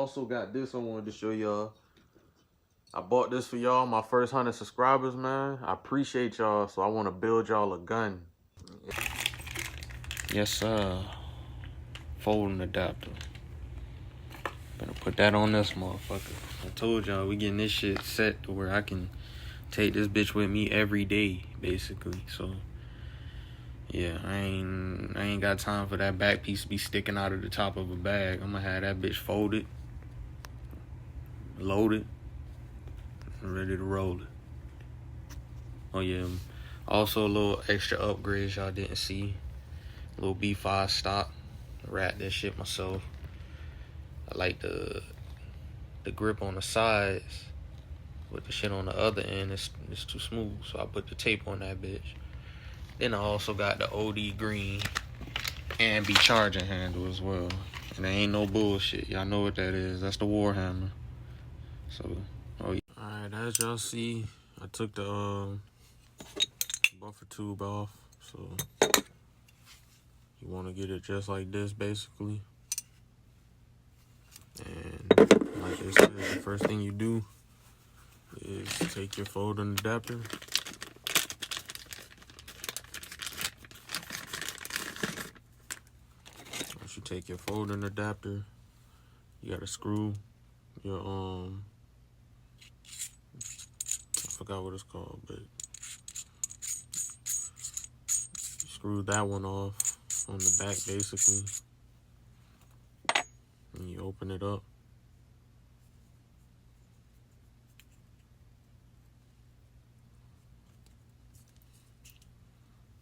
also got this I wanted to show y'all. I bought this for y'all, my first 100 subscribers, man. I appreciate y'all, so I want to build y'all a gun. Yes, folding adapter. Better put that on this motherfucker. I told y'all we getting this shit set to where I can take this bitch with me every day, basically. So yeah, I ain't got time for that back piece to be sticking out of the top of a bag. I'm gonna have that bitch folded, loaded, and ready to roll it. Oh yeah, also a little extra upgrades y'all didn't see. A little B5 stock. Wrap that shit myself. I like the grip on the sides, with the shit on the other end, it's too smooth, so I put the tape on that bitch. Then I also got the OD green and be charging handle as well. And there ain't no bullshit. Y'all know what that is. That's the Warhammer. So, oh yeah. Alright, as y'all see, I took the buffer tube off. So, you want to get it just like this, basically. And like they said, the first thing you do is take your folding adapter. Once you take your folding adapter, you gotta screw your I forgot what it's called, but screw that one off on the back, basically, and you open it up.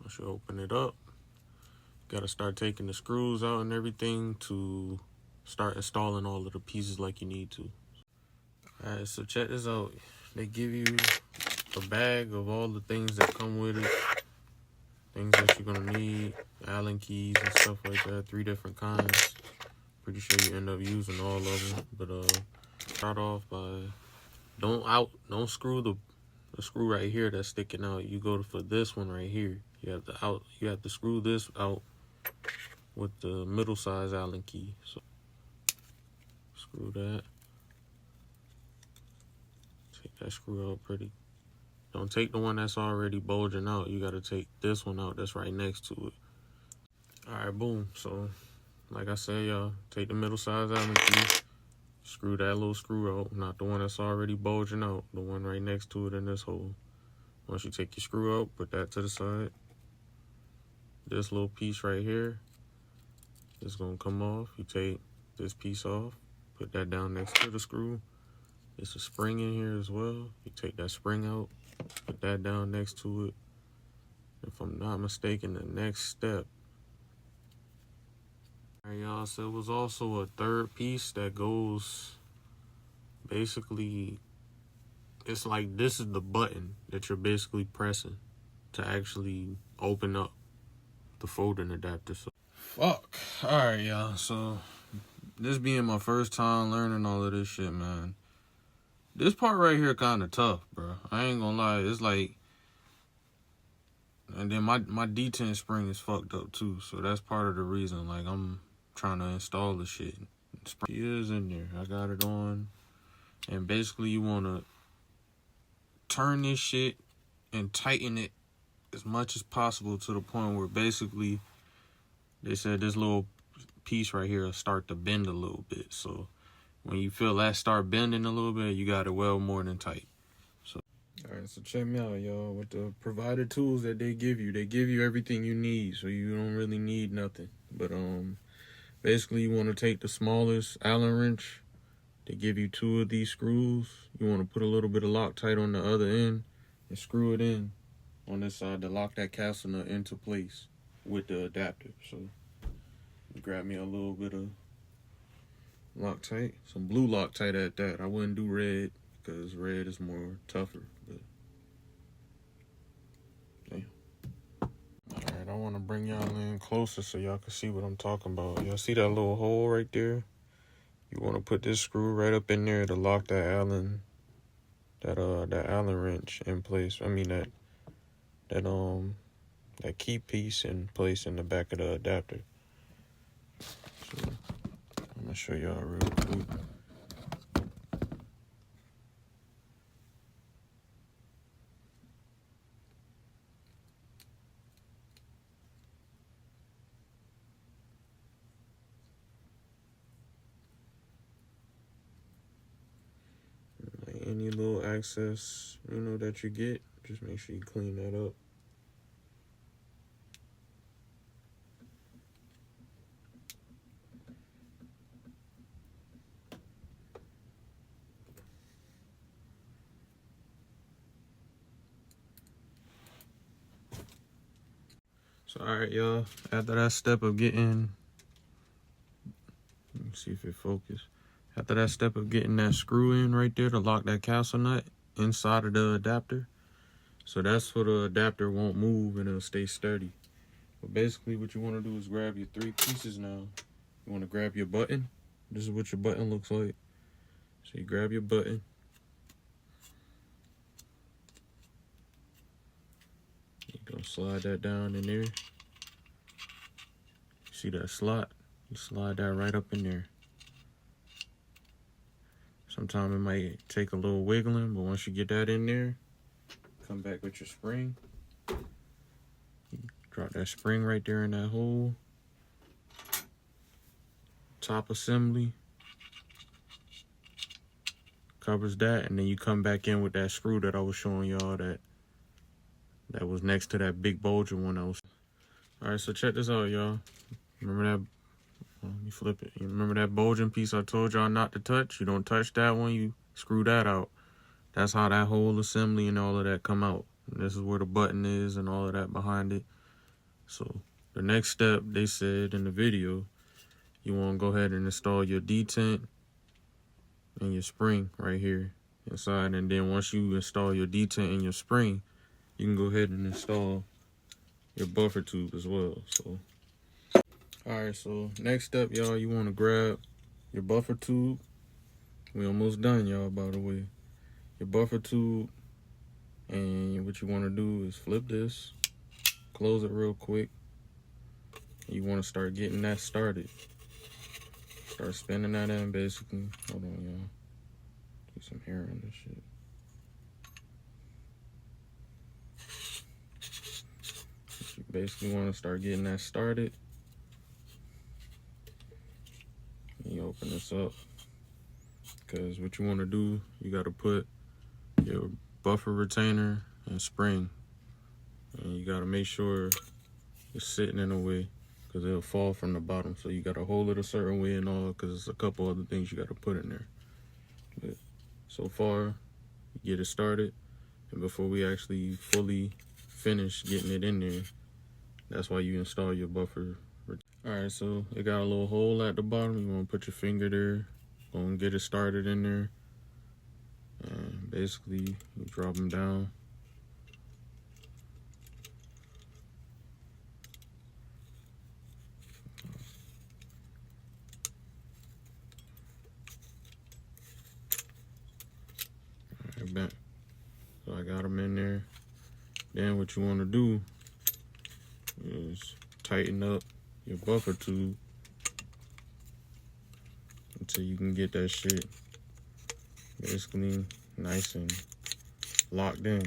Once you open it up, you gotta start taking the screws out and everything to start installing all of the pieces like you need to. Alright, so check this out. They give you a bag of all the things that come with it. Things that you're gonna need, Allen keys and stuff like that, 3 different kinds. Pretty sure you end up using all of them, but start off by don't screw the screw right here that's sticking out. You go for this one right here. You have to screw this out with the middle size Allen key. So screw that. Take that screw out pretty. Don't take the one that's already bulging out. You gotta take this one out that's right next to it. Alright, boom. So like I said, y'all, take the middle size Allen key, screw that little screw out, not the one that's already bulging out, the one right next to it in this hole. Once you take your screw out, put that to the side. This little piece right here is gonna come off. You take this piece off, put that down next to the screw. There's a spring in here as well. You take that spring out, put that down next to it. If I'm not mistaken, the next step. Alright, y'all, so it was also a third piece that goes, basically, it's like this is the button that you're basically pressing to actually open up the folding adapter. So, fuck. Alright, y'all, so this being my first time learning all of this shit, man. This part right here kind of tough, bro. I ain't gonna lie. It's like, and then my D10 spring is fucked up too, so that's part of the reason. Like, I'm trying to install the shit. Spring is in there. I got it on, and basically you want to turn this shit and tighten it as much as possible to the point where basically they said this little piece right here will start to bend a little bit. So when you feel that start bending a little bit, you got it well more than tight. So, all right, so check me out, y'all. With the provided tools that they give you everything you need, so you don't really need nothing. But basically you want to take the smallest Allen wrench. They give you 2 of these screws. You want to put a little bit of Loctite on the other end and screw it in on this side to lock that castle nut into place with the adapter. So grab me a little bit of Loctite, some blue Loctite at that. I wouldn't do red because red is more tougher. But damn. Alright, I want to bring y'all in closer so y'all can see what I'm talking about. Y'all see that little hole right there? You want to put this screw right up in there to lock that Allen wrench in place. I mean that key piece in place in the back of the adapter. So I'm gonna show y'all real quick. any little excess, that you get, just make sure you clean that up. So, all right, y'all, after that step of getting, let me see if it focus. After that step of getting that screw in right there to lock that castle nut inside of the adapter, so that's so the adapter won't move and it'll stay sturdy. But basically what you want to do is grab your 3 pieces now. You want to grab your button. This is what your button looks like. So you grab your button. You're going to slide that down in there. See that slot? You slide that right up in there. Sometimes it might take a little wiggling, but once you get that in there, come back with your spring. You drop that spring right there in that hole. Top assembly covers that, and then you come back in with that screw that I was showing y'all that was next to that big bulging one. All right, so check this out, y'all. Remember that? Let me flip it. You remember that bulging piece I told y'all not to touch? You don't touch that one, you screw that out. That's how that whole assembly and all of that come out. And this is where the button is and all of that behind it. So the next step, they said in the video, you want to go ahead and install your detent and your spring right here inside. And then once you install your detent and your spring, you can go ahead and install your buffer tube as well. So alright, so next step, y'all, you want to grab your buffer tube. We almost done, y'all, by the way. Your buffer tube, and what you want to do is flip this, close it real quick. You want to start getting that started. Start spinning that in, basically. Hold on, y'all. Get some hair on this shit. You basically want to start getting that started. You open this up, because what you want to do, you got to put your buffer retainer and spring, and you got to make sure it's sitting in a way, because it'll fall from the bottom. So you got to hold it a certain way and all, because there's a couple other things you got to put in there. But so far, you get it started, and before we actually fully finish getting it in there, that's why you install your buffer. Alright, so it got a little hole at the bottom. You want to put your finger there, go and get it started in there, and basically you drop them down. Alright, back. So I got them in there. Then what you want to do is tighten up your buffer tube until you can get that shit basically nice and locked in.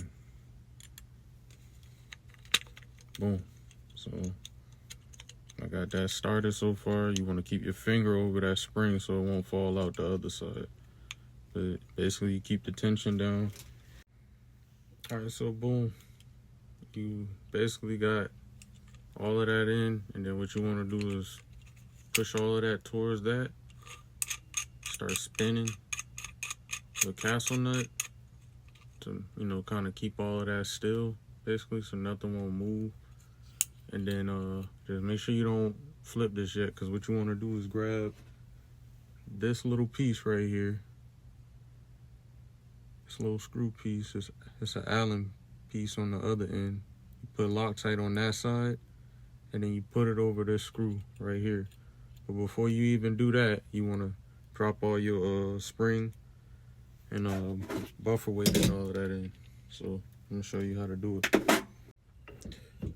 Boom. So I got that started so far. You want to keep your finger over that spring so it won't fall out the other side. But basically you keep the tension down. Alright, so boom. You basically got all of that in, and then what you want to do is push all of that towards that. Start spinning the castle nut to, kind of keep all of that still, basically, so nothing won't move. And then just make sure you don't flip this yet, because what you want to do is grab this little piece right here. This little screw piece, it's an Allen piece on the other end. You put Loctite on that side, and then you put it over this screw right here. But before you even do that, you want to drop all your spring and buffer weight and all of that in. So I'm going to show you how to do it.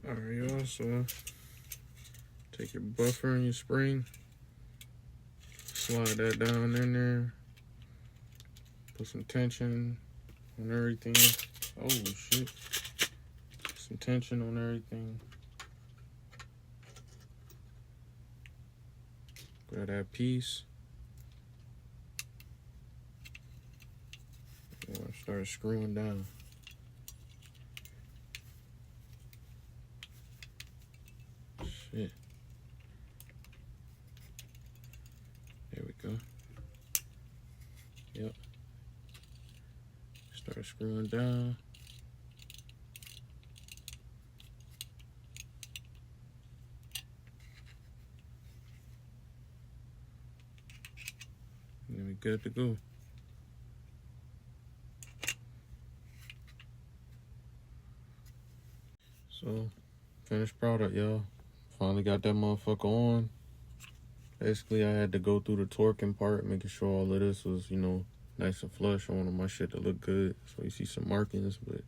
Alright, y'all, so take your buffer and your spring, slide that down in there, put some tension on everything. Oh shit. Some tension on everything. Grab that piece. Watch Start screwing down. Shit. There we go. Yep. Start screwing down. And then we good to go. So, finished product, y'all. Finally got that motherfucker on. Basically, I had to go through the torquing part, making sure all of this was, you know, nice and flush. I wanted my shit to look good. So you see some markings, but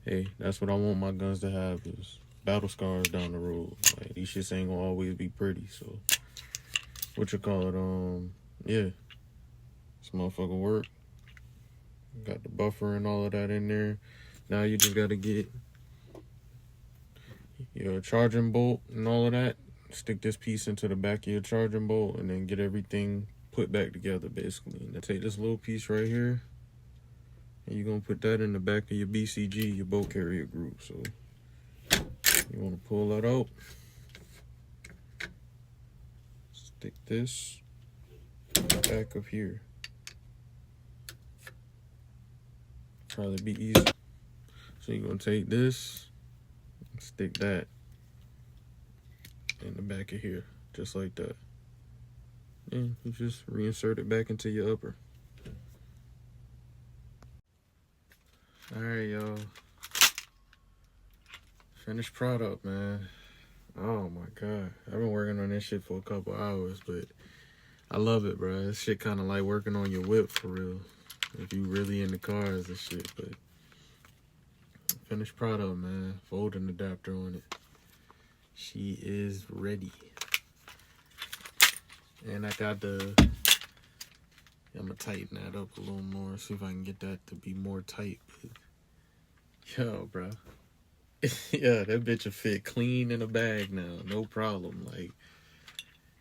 hey, that's what I want my guns to have, is battle scars down the road. Like, these shits ain't gonna always be pretty, so what you call it, yeah. This motherfucker work. Got the buffer and all of that in there. Now you just gotta get your charging bolt and all of that. Stick this piece into the back of your charging bolt and then get everything put back together, basically. And then take this little piece right here and you're gonna put that in the back of your BCG, your bolt carrier group. So you wanna pull that out. Stick this back of here. Probably be easy. So you're gonna take this and stick that in the back of here, just like that. And you just reinsert it back into your upper. Alright, y'all. Finished product, man. Oh my god. I've been working on this shit for a couple hours, but I love it, bro. This shit kind of like working on your whip for real. If you really into cars and shit, but finished product, man. Folding adapter on it. She is ready. And I got I'm gonna tighten that up a little more, see if I can get that to be more tight. But, yo, bro. Yeah, that bitch will fit clean in a bag now. No problem. Like,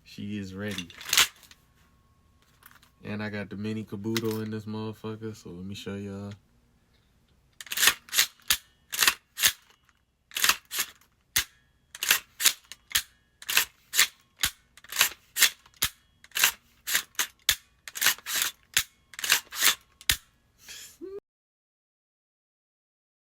she is ready. And I got the mini caboodle in this motherfucker, so let me show y'all.